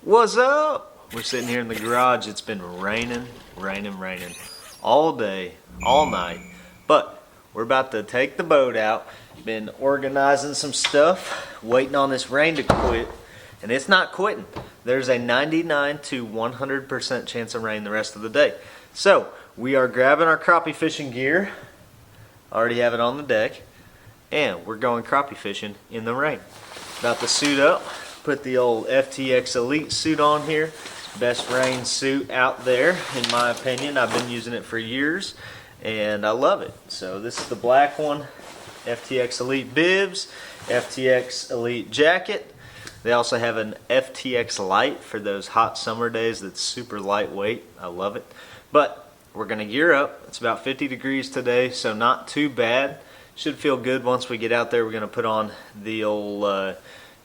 What's up? We're sitting here in the garage. It's been raining all day, all night. But we're about to take the boat out. Been organizing some stuff, waiting on this rain to quit. And it's not quitting. There's a 99 to 100% chance of rain the rest of the day. So we are grabbing our crappie fishing gear. Already have it on the deck. And we're going crappie fishing in the rain. About to suit up. Put the old FTX Elite suit on here. Best rain suit out there, in my opinion. I've been using it for years, and I love it. So this is the black one. FTX Elite bibs, FTX Elite jacket. They also have an FTX Light for those hot summer days that's super lightweight. I love it. But we're going to gear up. It's about 50 degrees today, so not too bad. Should feel good once we get out there. We're going to put on the old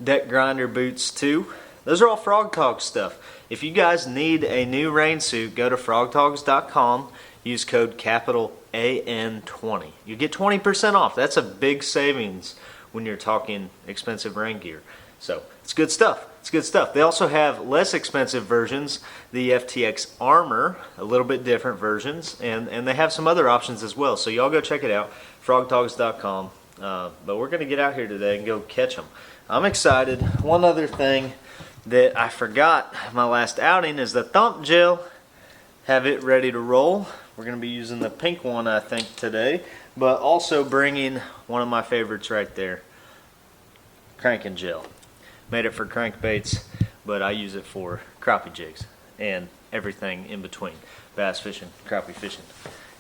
deck grinder boots too. Those are all Frog Togs stuff. If you guys need a new rain suit, go to frogtogs.com. Use code capital AN20. You get 20% off. That's a big savings when you're talking expensive rain gear. So it's good stuff. It's good stuff. They also have less expensive versions, the FTX Armor, a little bit different versions, and they have some other options as well. So y'all go check it out, frogtogs.com. But we're going to get out here today and go catch them. I'm excited. One other thing that I forgot my last outing is the thump gel. Have it ready to roll. We're going to be using the pink one, I think, today, but also bringing one of my favorites right there, cranking gel. Made it for crankbaits, but I use it for crappie jigs and everything in between, bass fishing, crappie fishing.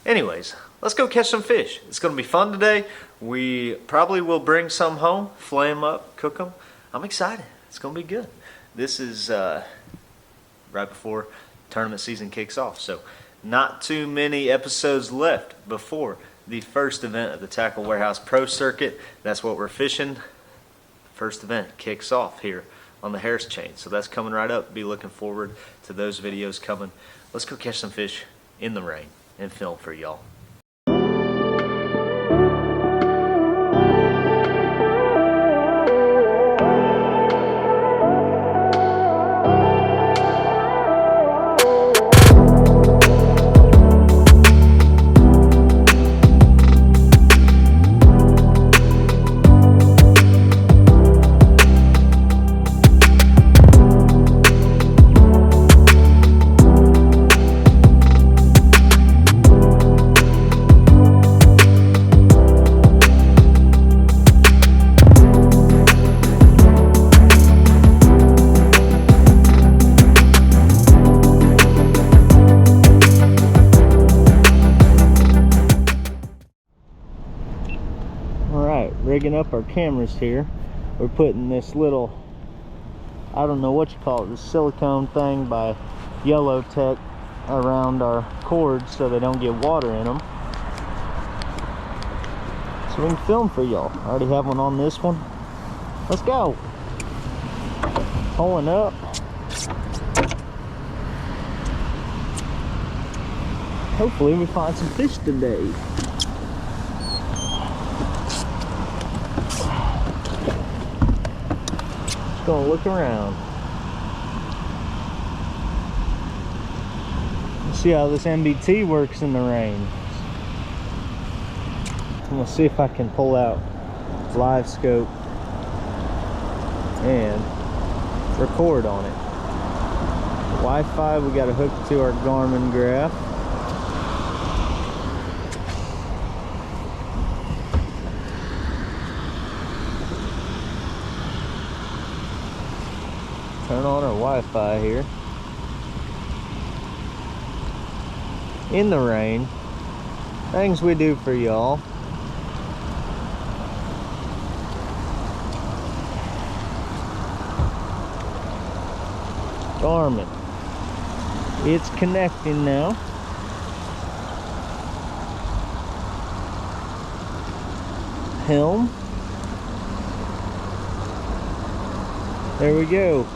Anyways, let's go catch some fish. It's going to be fun today. We probably will bring some home, flay them up, cook them. I'm excited. It's going to be good. This is right before tournament season kicks off, so not too many episodes left before the first event of the Tackle Warehouse Pro Circuit. That's what we're fishing. First event kicks off here on the Harris chain, so that's coming right up. Be looking forward to those videos coming. Let's go catch some fish in the rain and film for y'all. Rigging up our cameras here. We're putting this little, I don't know what you call it, the silicone thing by Yellow Tech around our cords so they don't get water in them, so we can film for y'all. I already have one on this one. Let's go. Pulling up. Hopefully we find some fish today. Gonna look around. Let's see how this MBT works in the rain. I'm gonna see if I can pull out LiveScope and record on it. Wi-Fi we got to hook to our Garmin graph. Turn on our Wi-Fi here. In the rain. Things we do for y'all. Garmin. It's connecting now. Helm. There we go.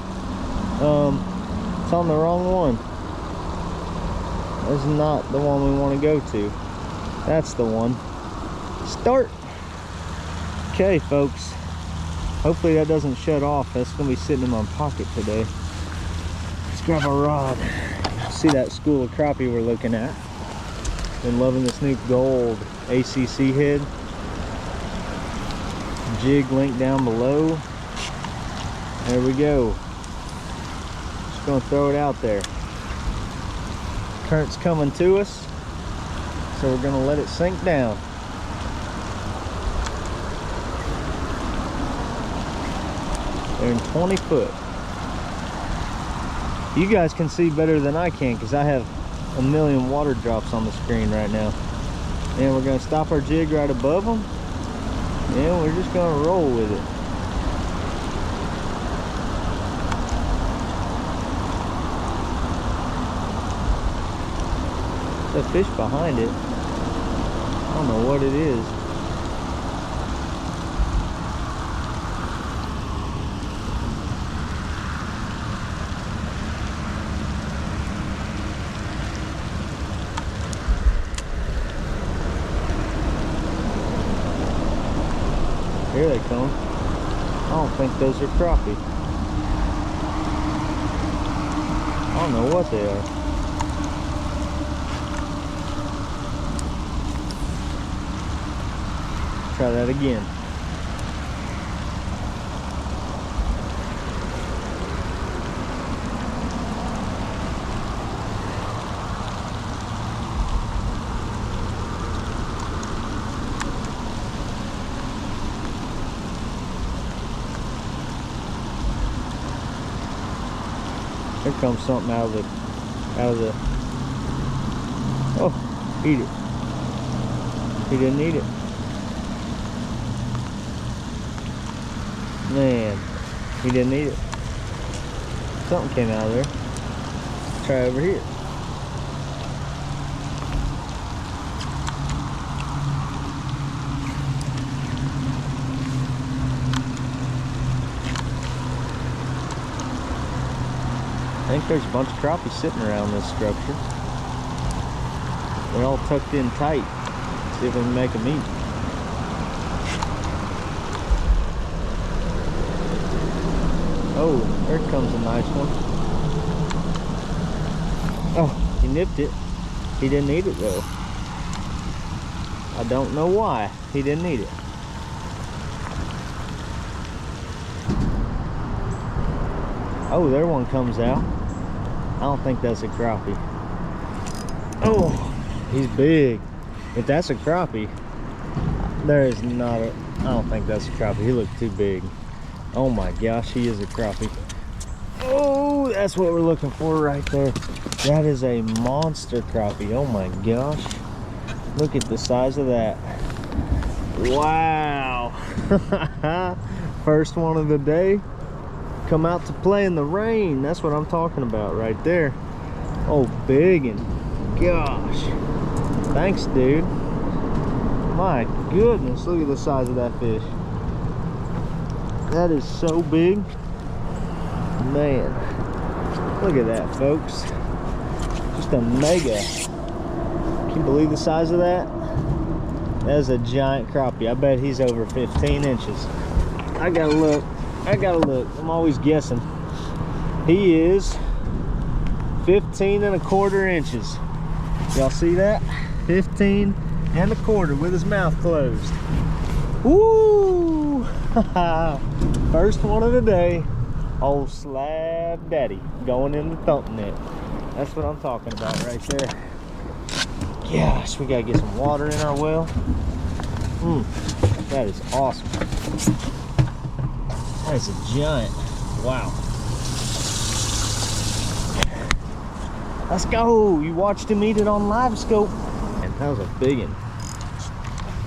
It's on the wrong one. That's not the one we want to go to. That's the one. Start. Okay, folks. Hopefully that doesn't shut off. That's going to be sitting in my pocket today. Let's grab our rod. See that school of crappie we're looking at. Been loving this new gold ACC head. Jig link down below. There we go. Just gonna throw it out there. Current's coming to us, so we're gonna let it sink down. They're in 20 foot. You guys can see better than I can because I have a million water drops on the screen right now. And we're gonna stop our jig right above them, and we're just gonna roll with it. The fish behind it, I don't know what it is. Here they come. I don't think those are crappie. I don't know what they are. Try that again. Here comes something out of the oh, eat it. He didn't eat it. Man, he didn't eat it. Something came out of there. Try over here. I think there's a bunch of crappie sitting around this structure. They're all tucked in tight. Let's see if we can make them eat. Oh, there comes a nice one. Oh, he nipped it. He didn't eat it though. I don't know why he didn't eat it. Oh, there one comes out. I don't think that's a crappie. Oh, he's big. If that's a crappie, there is not a... I don't think that's a crappie. He looked too big. Oh my gosh, he is a crappie. Oh, that's what we're looking for right there. That is a monster crappie. Oh my gosh. Look at the size of that. Wow. First one of the day. Come out to play in the rain. That's what I'm talking about right there. Oh, big and gosh. Thanks, dude. My goodness, look at the size of that fish. That is so big. Man, look at that, folks. Just a mega. Can you believe the size of that? That is a giant crappie. I bet he's over 15 inches. I gotta look. I'm always guessing. He is 15¼ inches. Y'all see that? 15¼ with his mouth closed. Woo! First one of the day. Old slab daddy going in the thump net. That's what I'm talking about right there. Gosh, we gotta get some water in our well. That is awesome. That is a giant. Wow. Let's go. You watched him eat it on LiveScope. And that was a big one.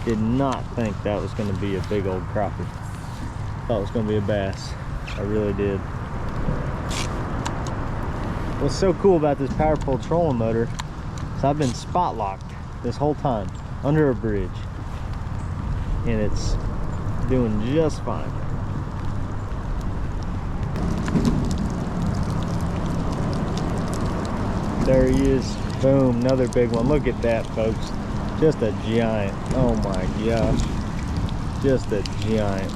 Did not think that was going to be a big old crappie. Thought it was going to be a bass. I really did. What's so cool about this power pole trolling motor is I've been spot locked this whole time under a bridge. And it's doing just fine. There he is. Boom, another big one. Look at that, folks. Just a giant. Oh my gosh. Just a giant.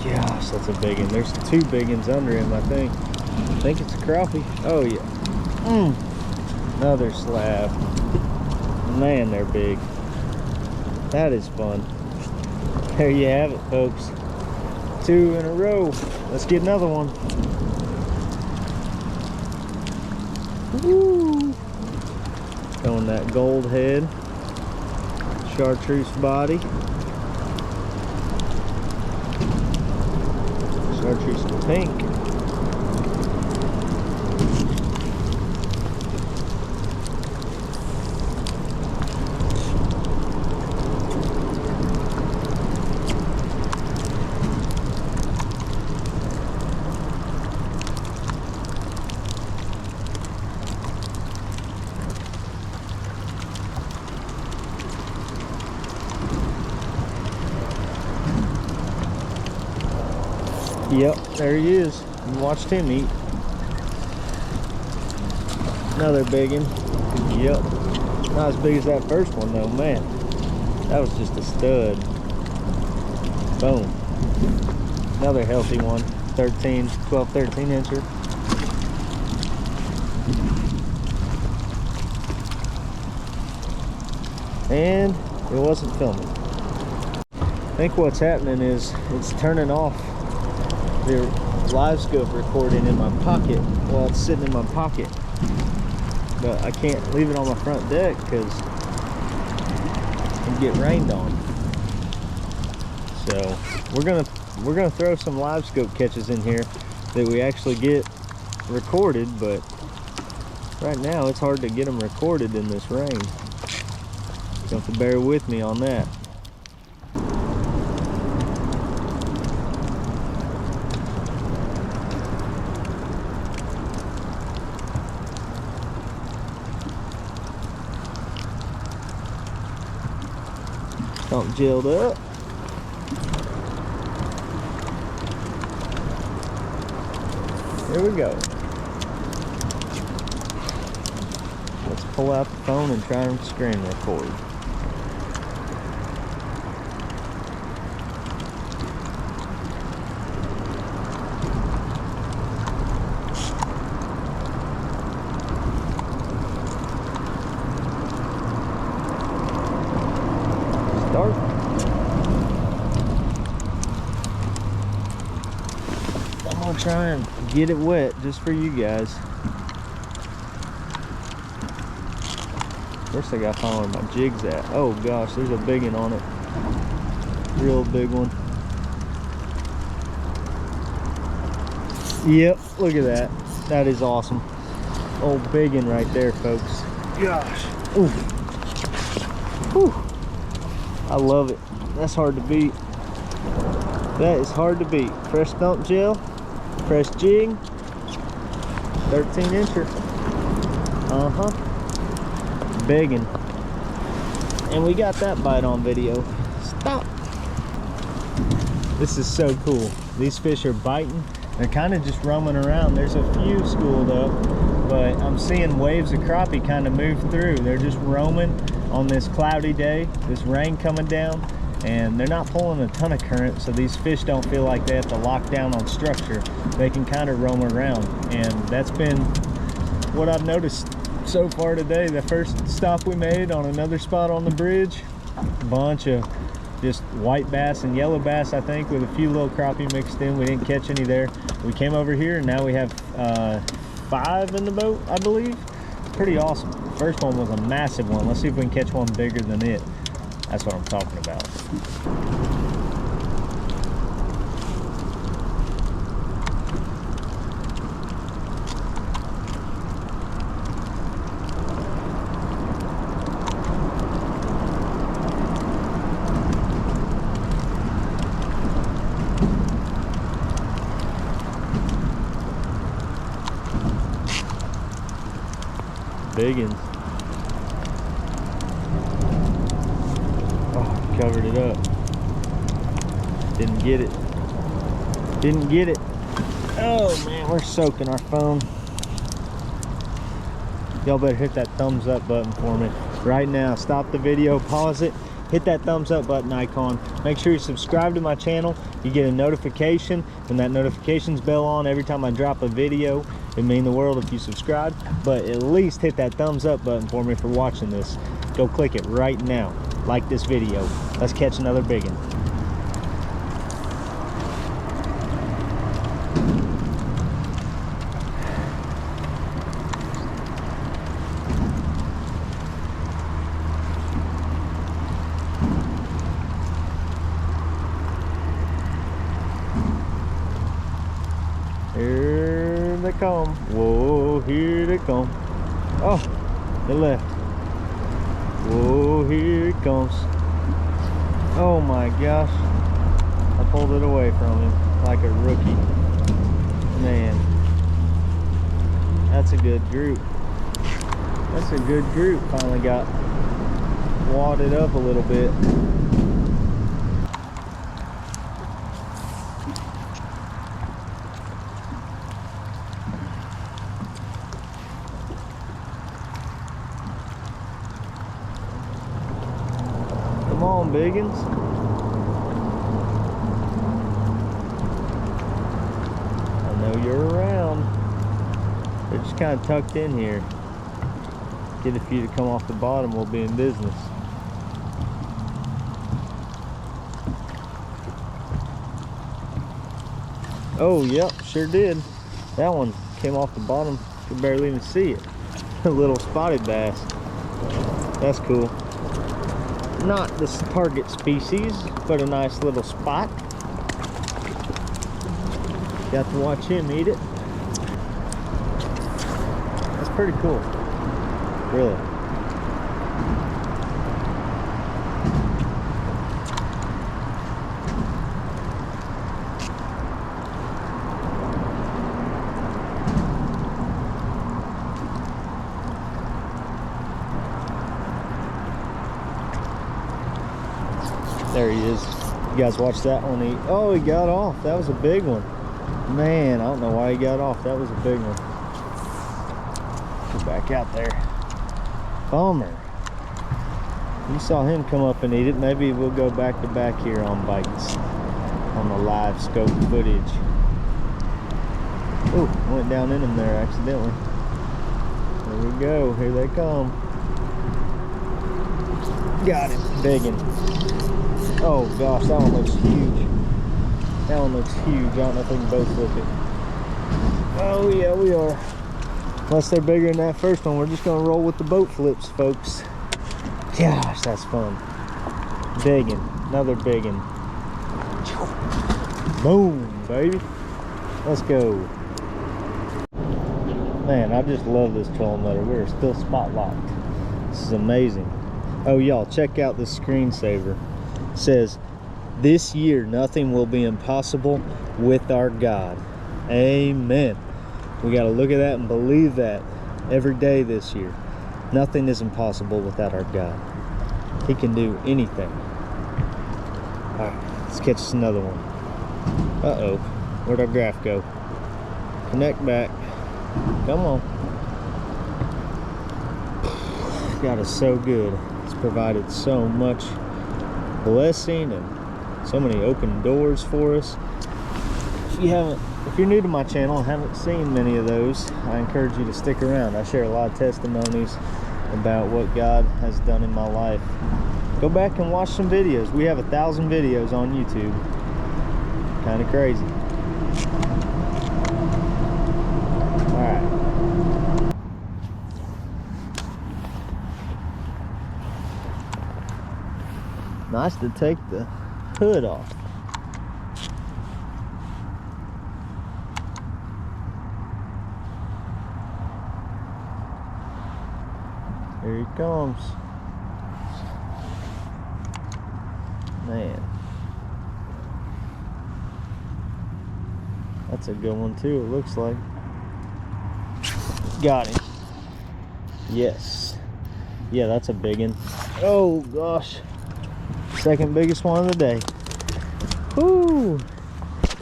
Gosh, that's a big one. There's two big ones under him, I think. I think it's a crappie. Oh yeah. Another slab. Man, they're big. That is fun. There you have it, folks. 2 in a row. Let's get another one. Woo! Showing that gold head. Chartreuse body. Chartreuse pink. Yep, there he is. You watched him eat. Another big one. Yep. Not as big as that first one though, man. That was just a stud. Boom. Another healthy one. 12, 13 incher. And it wasn't filming. I think what's happening is it's turning off the LiveScope recording in my pocket while it's sitting in my pocket, but I can't leave it on my front deck because I get rained on. So we're gonna throw some LiveScope catches in here that we actually get recorded, but right now it's hard to get them recorded in this rain. You have to bear with me on that. Don't gelled up. Here we go. Let's pull out the phone and try and screen record. Start. I'm gonna try and get it wet just for you guys. First I gotta find where my jig's at. Oh gosh, there's a big one on it. Real big one. Yep, look at that. That is awesome. Old big one right there, folks. Gosh. Ooh. Whew. I love it. That's hard to beat. That is hard to beat. Fresh thump gel, fresh jig, 13 incher. Begging. And we got that bite on video. Stop. This is so cool. These fish are biting. They're kind of just roaming around. There's a few schooled up, but I'm seeing waves of crappie kind of move through. They're just roaming on this cloudy day, this rain coming down, and they're not pulling a ton of current, so these fish don't feel like they have to lock down on structure. They can kind of roam around, and that's been what I've noticed so far today. The first stop we made on another spot on the bridge, a bunch of just white bass and yellow bass, I think, with a few little crappie mixed in. We didn't catch any there. We came over here and now we have 5 in the boat, I believe. Pretty awesome. First one was a massive one. Let's see if we can catch one bigger than it. That's what I'm talking about. Biggins. Oh, covered it up. Didn't get it. Didn't get it. Oh man, we're soaking our phone. Y'all better hit that thumbs up button for me right now. Stop the video, pause it, hit that thumbs up button icon. Make sure you subscribe to my channel You get a notification. When that notifications bell on every time I drop a video, it'd mean the world if you subscribe. But at least hit that thumbs up button for me for watching this. Go click it right now. Like this video. Let's catch another big one. Here they come. Whoa, here they come. Oh, they left. Whoa, here it comes. Oh my gosh. I pulled it away from him like a rookie. Man, that's a good group. That's a good group. Finally got wadded up a little bit. Come on, biggins. I know you're around. They're just kind of tucked in here. Get a few to come off the bottom, we'll be in business. Oh, yep, sure did. That one came off the bottom. Could barely even see it. A little spotted bass. That's cool. Not the target species, but a nice little spot. Got to watch him eat it. That's pretty cool. Really. There he is. You guys watch that one eat. Oh, he got off. That was a big one. Man, I don't know why he got off. That was a big one. Go back out there. Bummer. You saw him come up and eat it. Maybe we'll go back to back here on bites. On the live scope footage. Oh, went down in him there accidentally. There we go. Here they come. Got him. Biggin'. Oh gosh, that one looks huge. That one looks huge. I don't know if we can both look it. Oh yeah, we are. Unless they're bigger than that first one, we're just gonna roll with the boat flips, folks. Gosh, that's fun. Biggin', another biggin'. Boom, baby. Let's go. Man, I just love this trolling motor. We're still spot locked. This is amazing. Oh y'all, check out this screensaver. It says, this year nothing will be impossible with our God. Amen. We got to look at that and believe that every day this year. Nothing is impossible without our God. He can do anything. All right, let's catch us another one. Uh-oh, where'd our graph go? Connect back. Come on. God is so good. It's provided so much blessing and so many open doors for us. If you're new to my channel and haven't seen many of those, I encourage you to stick around. I share a lot of testimonies about what God has done in my life. Go back and watch some videos. We have 1,000 videos on YouTube. Kind of crazy. All right. Nice to take the hood off. Here he comes. Man. That's a good one too, it looks like. Got him. Yes. Yeah, that's a big one. Oh gosh. Second biggest one of the day. Whoo!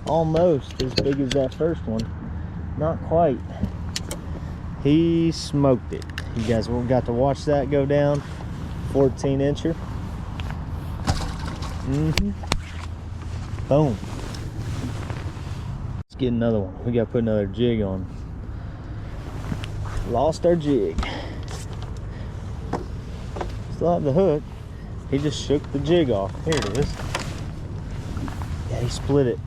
Almost as big as that first one. Not quite. He smoked it. You guys got to watch that go down. 14 incher. Boom. Let's get another one. We gotta put another jig on. Lost our jig. Still have the hook. He just shook the jig off. Here it is. Yeah, he split it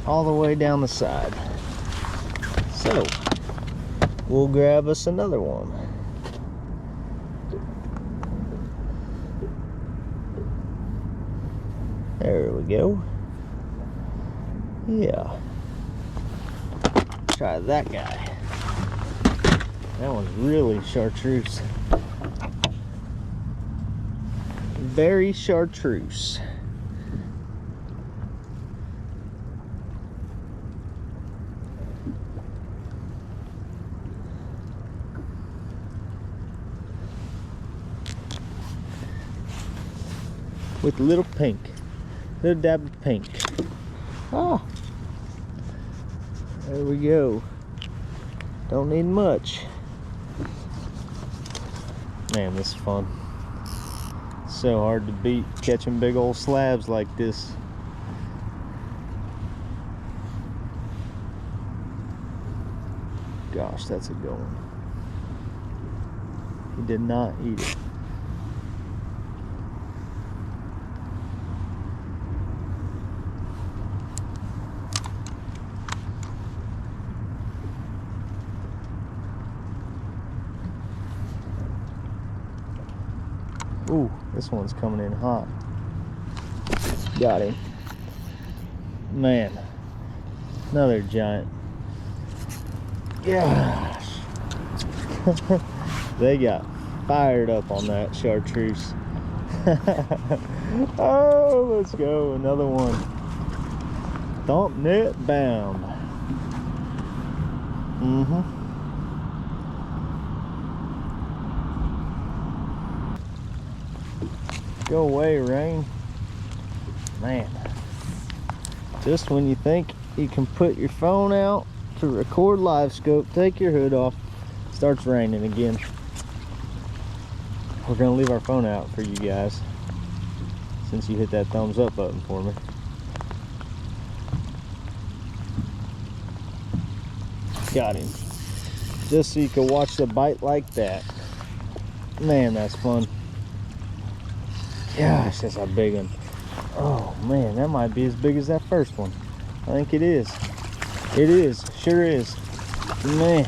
all the way down the side. So we'll grab us another one. There we go. Yeah. Try that guy. That one's really chartreuse. Very chartreuse. With a little pink. Little dab of pink. Ah. There we go. Don't need much. Man, this is fun. So hard to beat catching big old slabs like this. Gosh, that's a good one. He did not eat it. Ooh, this one's coming in hot. Got him. Man, another giant. Gosh. They got fired up on that chartreuse. Oh, let's go. Another one. Thump net bound. Go away, rain. Man, just when you think you can put your phone out to record LiveScope, take your hood off, starts raining again. We're gonna leave our phone out for you guys since you hit that thumbs up button for me. Got him. Just so you can watch the bite like that. Man, that's fun. Gosh, that's a big one. Oh man, that might be as big as that first one. I think it is. It is, sure is. Man.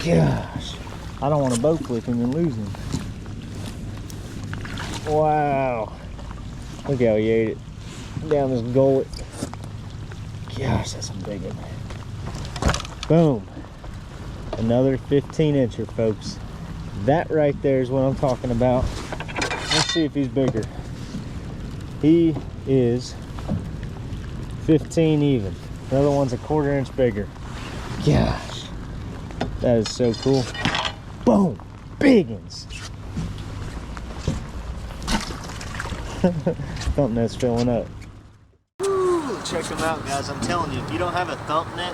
Gosh. I don't want to boat flip him and lose him. Wow. Look how he ate it. Down his gullet. Gosh, that's a big one. Boom. Another 15-incher, folks. That right there is what I'm talking about. Let's see if he's bigger. He is 15 even. The other one's a 1/4 inch bigger. Gosh, that is so cool. Boom, biggins. Thump net's filling up. Woo, check them out, guys. I'm telling you, if you don't have a thump net,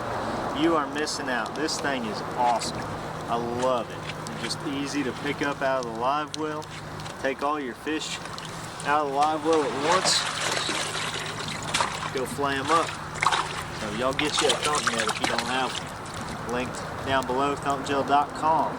you are missing out. This thing is awesome. I love it. It's just easy to pick up out of the live well. Take all your fish out of the live well at once. Go flay them up. So y'all get you a thump net if you don't have one. Linked down below, thumpgel.com.